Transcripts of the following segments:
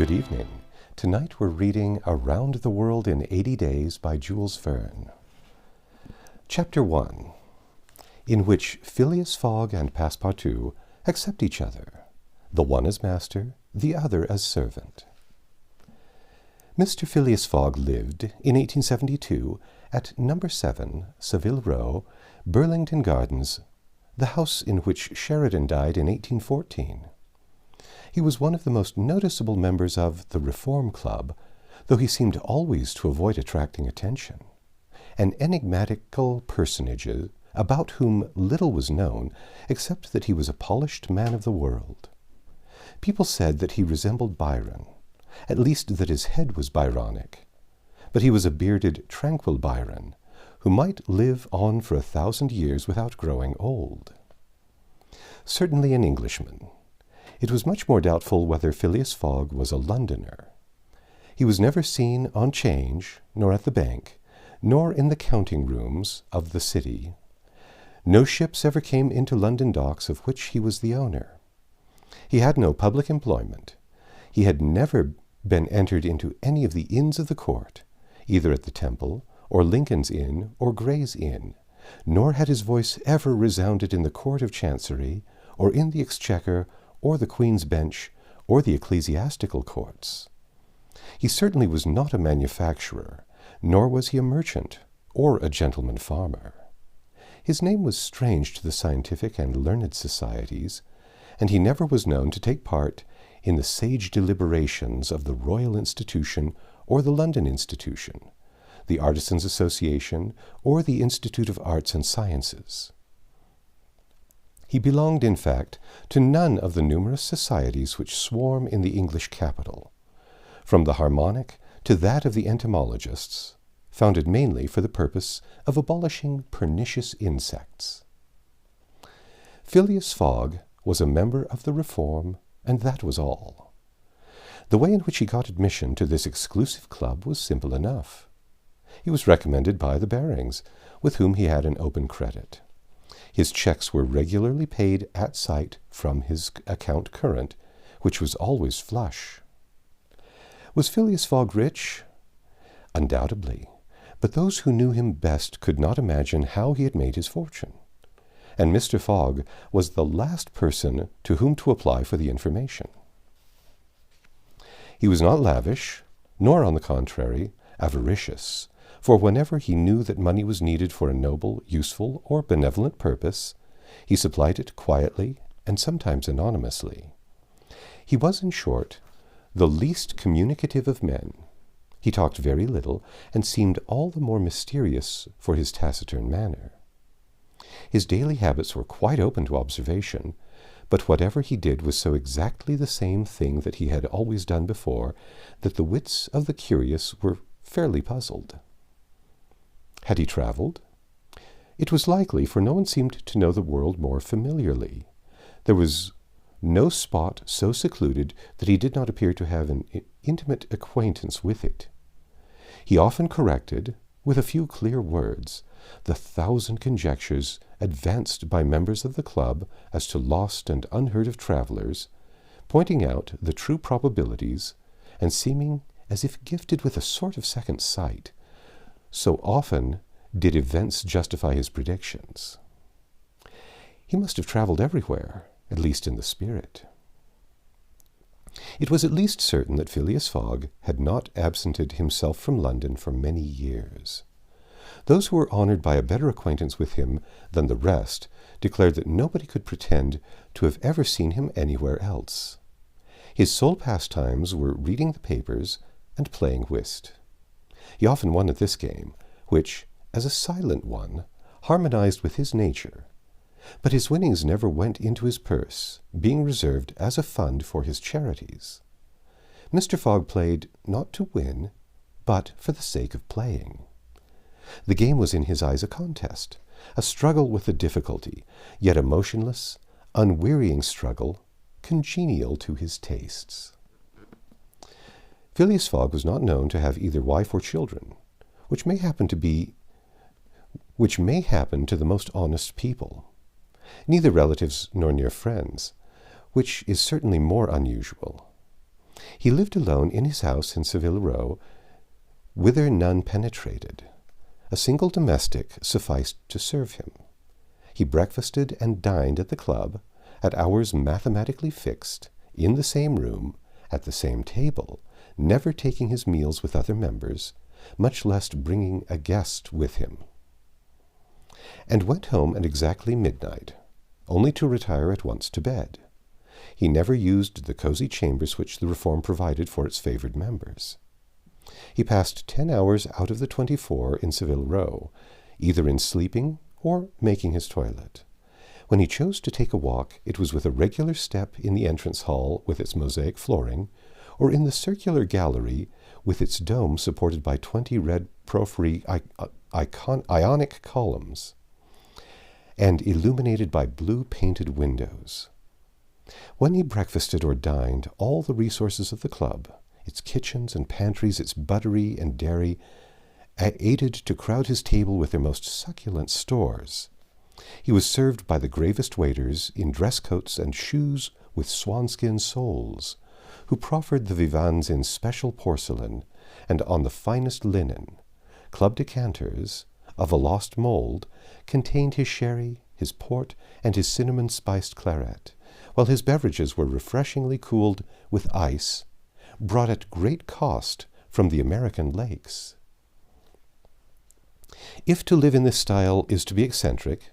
Good evening. Tonight we're reading Around the World in 80 Days by Jules Vern. Chapter 1, in which Phileas Fogg and Passepartout accept each other, the one as master, the other as servant. Mr. Phileas Fogg lived, in 1872, at No. 7, Savile Row, Burlington Gardens, the house in which Sheridan died in 1814. He was one of the most noticeable members of the Reform Club, though he seemed always to avoid attracting attention. An enigmatical personage about whom little was known, except that he was a polished man of the world. People said that he resembled Byron, at least that his head was Byronic. But he was a bearded, tranquil Byron, who might live on for 1,000 years without growing old. Certainly an Englishman. It was much more doubtful whether Phileas Fogg was a Londoner. He was never seen on 'Change, nor at the bank, nor in the counting rooms of the city. No ships ever came into London docks of which he was the owner. He had no public employment. He had never been entered into any of the inns of the court, either at the Temple, or Lincoln's Inn, or Gray's Inn, nor had his voice ever resounded in the Court of Chancery, or in the Exchequer, or the Queen's Bench, or the ecclesiastical courts. He certainly was not a manufacturer, nor was he a merchant, or a gentleman farmer. His name was strange to the scientific and learned societies, and he never was known to take part in the sage deliberations of the Royal Institution or the London Institution, the Artisans' Association, or the Institute of Arts and Sciences. He belonged, in fact, to none of the numerous societies which swarm in the English capital, from the Harmonic to that of the entomologists, founded mainly for the purpose of abolishing pernicious insects. Phileas Fogg was a member of the Reform, and that was all. The way in which he got admission to this exclusive club was simple enough. He was recommended by the Barings, with whom he had an open credit. His checks were regularly paid at sight from his account current, which was always flush. Was Phileas Fogg rich? Undoubtedly, but those who knew him best could not imagine how he had made his fortune, and Mr. Fogg was the last person to whom to apply for the information. He was not lavish, nor, on the contrary, avaricious, for whenever he knew that money was needed for a noble, useful, or benevolent purpose, he supplied it quietly and sometimes anonymously. He was, in short, the least communicative of men. He talked very little, and seemed all the more mysterious for his taciturn manner. His daily habits were quite open to observation, but whatever he did was so exactly the same thing that he had always done before, that the wits of the curious were fairly puzzled. Had he traveled? It was likely, for no one seemed to know the world more familiarly. There was no spot so secluded that he did not appear to have an intimate acquaintance with it. He often corrected, with a few clear words, the 1,000 conjectures advanced by members of the club as to lost and unheard-of travelers, pointing out the true probabilities, and seeming as if gifted with a sort of second sight. So often did events justify his predictions. He must have traveled everywhere, at least in the spirit. It was at least certain that Phileas Fogg had not absented himself from London for many years. Those who were honored by a better acquaintance with him than the rest declared that nobody could pretend to have ever seen him anywhere else. His sole pastimes were reading the papers and playing whist. He often won at this game, which, as a silent one, harmonized with his nature. But his winnings never went into his purse, being reserved as a fund for his charities. Mr. Fogg played not to win, but for the sake of playing. The game was in his eyes a contest, a struggle with the difficulty, yet a motionless, unwearying struggle, congenial to his tastes. Phileas Fogg was not known to have either wife or children, which may happen to the most honest people. Neither relatives nor near friends, which is certainly more unusual. He lived alone in his house in Savile Row, whither none penetrated. A single domestic sufficed to serve him. He breakfasted and dined at the club, at hours mathematically fixed, in the same room, at the same table, never taking his meals with other members, much less bringing a guest with him, and went home at exactly midnight, only to retire at once to bed. He never used the cosy chambers which the reform provided for its favored members. He passed 10 hours out of the 24 in Savile Row, either in sleeping or making his toilet. When he chose to take a walk, it was with a regular step in the entrance hall with its mosaic flooring, or in the circular gallery with its dome supported by 20 red porphyry Ionic columns, and illuminated by blue painted windows. When he breakfasted or dined, all the resources of the club, its kitchens and pantries, its buttery and dairy, aided to crowd his table with their most succulent stores. He was served by the gravest waiters in dress coats and shoes with swanskin soles, who proffered the vivans in special porcelain and on the finest linen. Club decanters, of a lost mould, contained his sherry, his port, and his cinnamon-spiced claret, while his beverages were refreshingly cooled with ice, brought at great cost from the American lakes. If to live in this style is to be eccentric,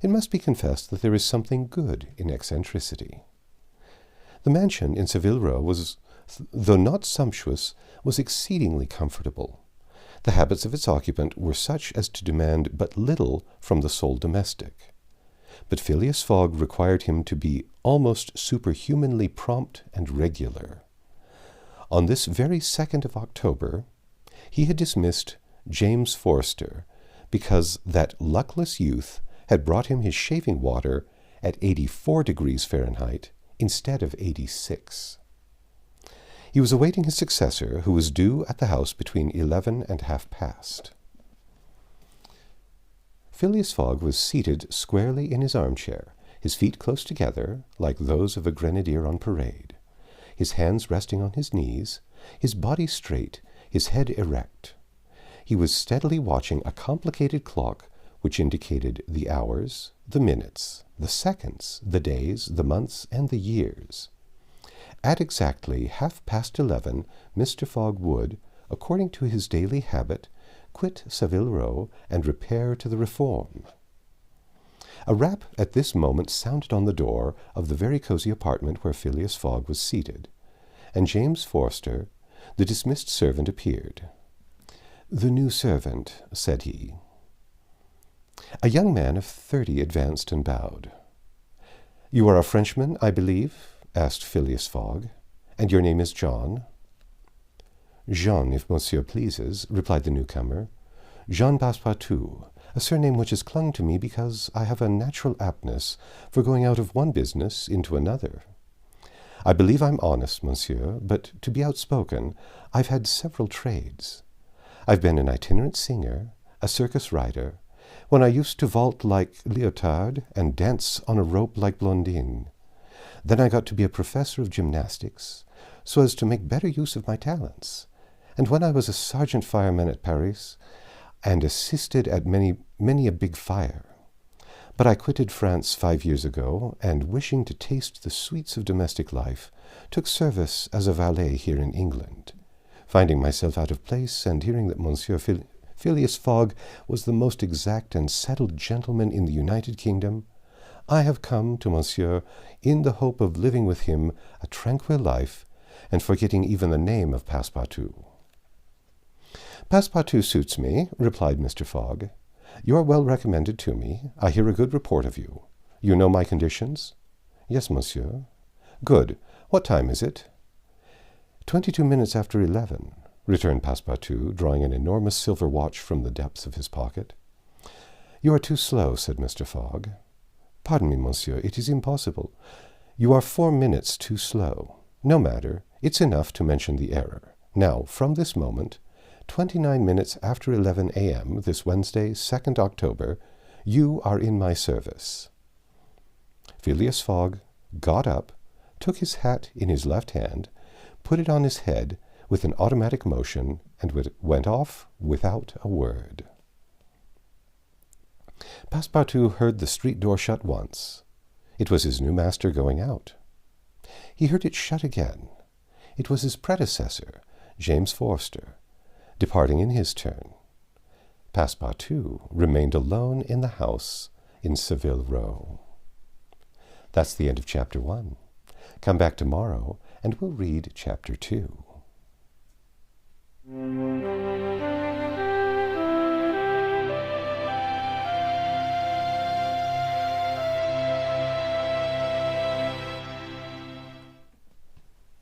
it must be confessed that there is something good in eccentricity. The mansion in Savile Row was, though not sumptuous, was exceedingly comfortable. The habits of its occupant were such as to demand but little from the sole domestic. But Phileas Fogg required him to be almost superhumanly prompt and regular. On this very 2nd of October, he had dismissed James Forster, because that luckless youth had brought him his shaving water at 84 degrees Fahrenheit instead of 86. He was awaiting his successor, who was due at the house between 11 and half-past. Phileas Fogg was seated squarely in his armchair, his feet close together, like those of a grenadier on parade, his hands resting on his knees, his body straight, his head erect. He was steadily watching a complicated clock which indicated the hours, the minutes, the seconds, the days, the months, and the years. At exactly 11:30, Mr. Fogg would, according to his daily habit, quit Savile Row and repair to the Reform. A rap at this moment sounded on the door of the very cosy apartment where Phileas Fogg was seated, and James Forster, the dismissed servant, appeared. "The new servant," said he. A young man of 30 advanced and bowed. "You are a Frenchman, I believe?" asked Phileas Fogg. "And your name is John?" "Jean, if monsieur pleases," replied the newcomer. "Jean Passepartout, a surname which has clung to me because I have a natural aptness for going out of one business into another. I believe I'm honest, monsieur, but to be outspoken, I've had several trades. I've been an itinerant singer, a circus rider, when I used to vault like Léotard and dance on a rope like Blondine. Then I got to be a professor of gymnastics, so as to make better use of my talents. And when I was a sergeant fireman at Paris, and assisted at many a big fire. But I quitted France 5 years ago, and wishing to taste the sweets of domestic life, took service as a valet here in England. Finding myself out of place, and hearing that Monsieur Phileas Fogg was the most exact and settled gentleman in the United Kingdom, I have come to Monsieur in the hope of living with him a tranquil life, and forgetting even the name of Passepartout." "Passepartout suits me," replied Mr. Fogg. "You are well recommended to me. I hear a good report of you. You know my conditions?" "Yes, monsieur." "Good. What time is it?" 22 minutes after 11, returned Passepartout, drawing an enormous silver watch from the depths of his pocket. "You are too slow," said Mr. Fogg. "Pardon me, monsieur, it is impossible. You are 4 minutes too slow. No matter, it's enough to mention the error. Now, from this moment, 29 minutes after 11 a.m., this Wednesday, 2nd October, you are in my service." Phileas Fogg got up, took his hat in his left hand, put it on his head with an automatic motion, and went off without a word. Passepartout heard the street door shut once. It was his new master going out. He heard it shut again. It was his predecessor, James Forster, departing in his turn. Passepartout remained alone in the house in Saville Row. That's the end of Chapter 1. Come back tomorrow, and we'll read Chapter 2.